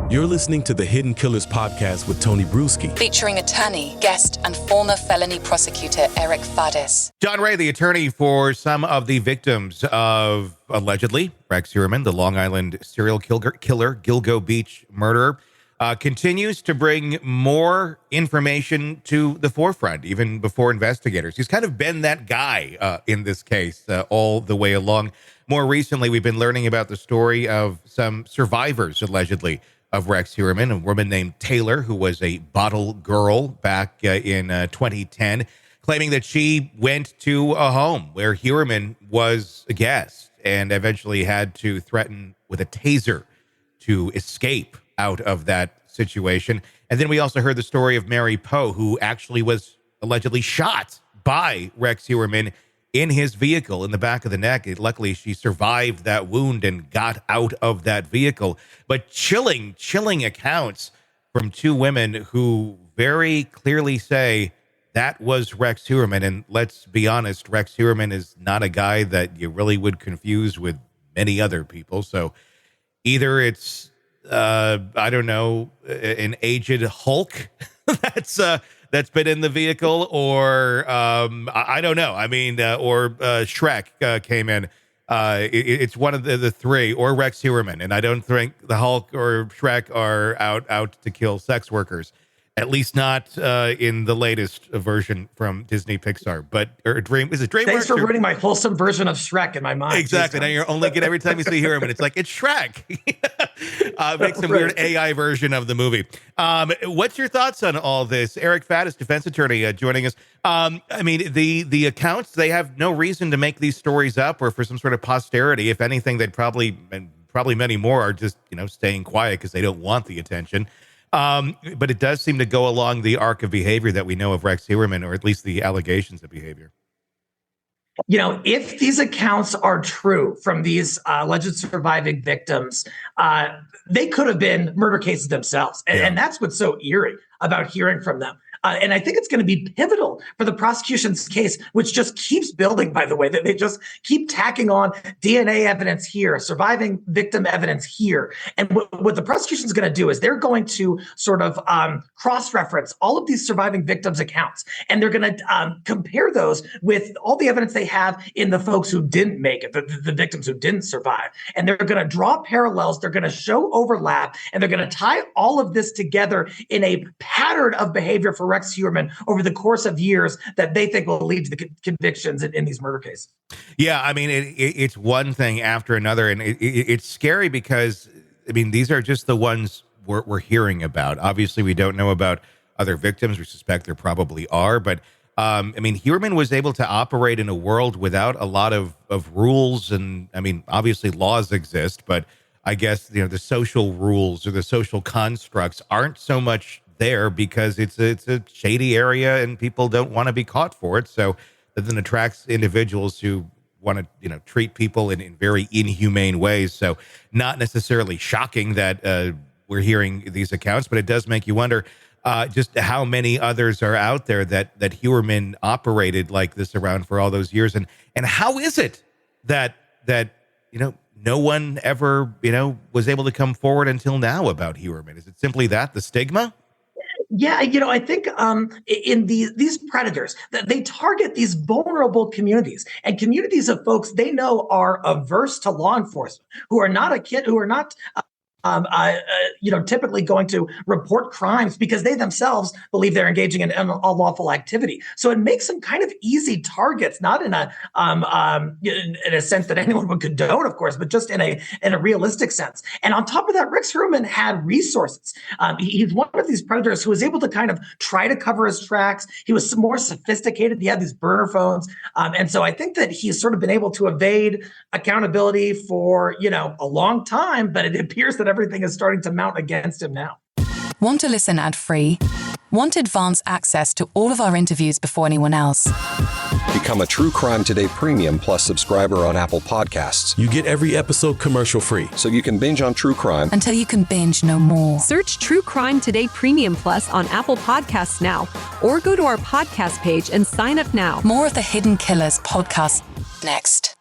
You're listening to the Hidden Killers podcast with Tony Brueski, featuring attorney, guest, and former felony prosecutor Eric Faddis. John Ray, the attorney for some of the victims of, allegedly, Rex Heuermann, the Long Island serial killer, Gilgo Beach murderer, continues to bring more information to the forefront, even before investigators. He's kind of been that guy in this case all the way along. More recently, we've been learning about the story of some survivors, allegedly, of Rex Heuermann, a woman named Taylor, who was a bottle girl back in 2010, claiming that she went to a home where Heuermann was a guest and eventually had to threaten with a taser to escape out of that situation. And then we also heard the story of Mary Poe, who actually was allegedly shot by Rex Heuermann in his vehicle in the back of the neck. Luckily, she survived that wound and got out of that vehicle. But chilling accounts from two women who very clearly say that was Rex Heuermann. And let's be honest, Rex Heuermann is not a guy that you really would confuse with many other people. So either it's, I don't know, an aged Hulk that's been in the vehicle, or I don't know. I mean, or Shrek came in. It's one of the three, or Rex Heuermann. And I don't think the Hulk or Shrek are out to kill sex workers, at least not in the latest version from Disney Pixar. But is it DreamWorks? Thanks for ruining my wholesome version of Shrek in my mind. Exactly. Now you're only getting every time you see Heuermann, it's like it's Shrek. Makes some weird AI version of the movie. What's your thoughts on all this? Eric Faddis, defense attorney, joining us. I mean, the accounts, they have no reason to make these stories up or for some sort of posterity. If anything, they'd probably many more are just, staying quiet because they don't want the attention. But it does seem to go along the arc of behavior that we know of Rex Heuermann, or at least the allegations of behavior. If these accounts are true from these alleged surviving victims, they could have been murder cases themselves. And that's what's so eerie about hearing from them. And I think it's going to be pivotal for the prosecution's case, which just keeps building, by the way, that they just keep tacking on DNA evidence here, surviving victim evidence here. And what the prosecution's going to do is they're going to sort of cross-reference all of these surviving victims' accounts. And they're going to compare those with all the evidence they have in the folks who didn't make it, the victims who didn't survive. And they're going to draw parallels. They're going to show overlap. And they're going to tie all of this together in a pattern of behavior for Rex Heuermann over the course of years that they think will lead to the convictions in these murder cases. Yeah, I mean, it's one thing after another, and it's scary because, I mean, these are just the ones we're hearing about. Obviously, we don't know about other victims. We suspect there probably are, but I mean, Heuermann was able to operate in a world without a lot of rules, and I mean, obviously laws exist, but I guess, the social rules or the social constructs aren't so much there because it's a shady area and people don't want to be caught for it. So that then attracts individuals who want to, treat people in very inhumane ways. So not necessarily shocking that we're hearing these accounts, but it does make you wonder just how many others are out there that Heuermann operated like this around for all those years. And how is it that no one ever, was able to come forward until now about Heuermann? Is it simply that, the stigma? Yeah, I think in these predators, they target these vulnerable communities and communities of folks they know are averse to law enforcement, who are not typically going to report crimes because they themselves believe they're engaging in unlawful activity. So it makes them kind of easy targets, not in a sense that anyone would condone, of course, but just in a realistic sense. And on top of that, Rex Heuermann had resources. He's one of these predators who was able to kind of try to cover his tracks. He was more sophisticated. He had these burner phones. And so I think that he's sort of been able to evade accountability for, a long time, but it appears that everything is starting to mount against him now. Want to listen ad-free? Want advanced access to all of our interviews before anyone else? Become a True Crime Today Premium Plus subscriber on Apple Podcasts. You get every episode commercial-free, so you can binge on true crime until you can binge no more. Search True Crime Today Premium Plus on Apple Podcasts now, or go to our podcast page and sign up now. More of the Hidden Killers podcast next.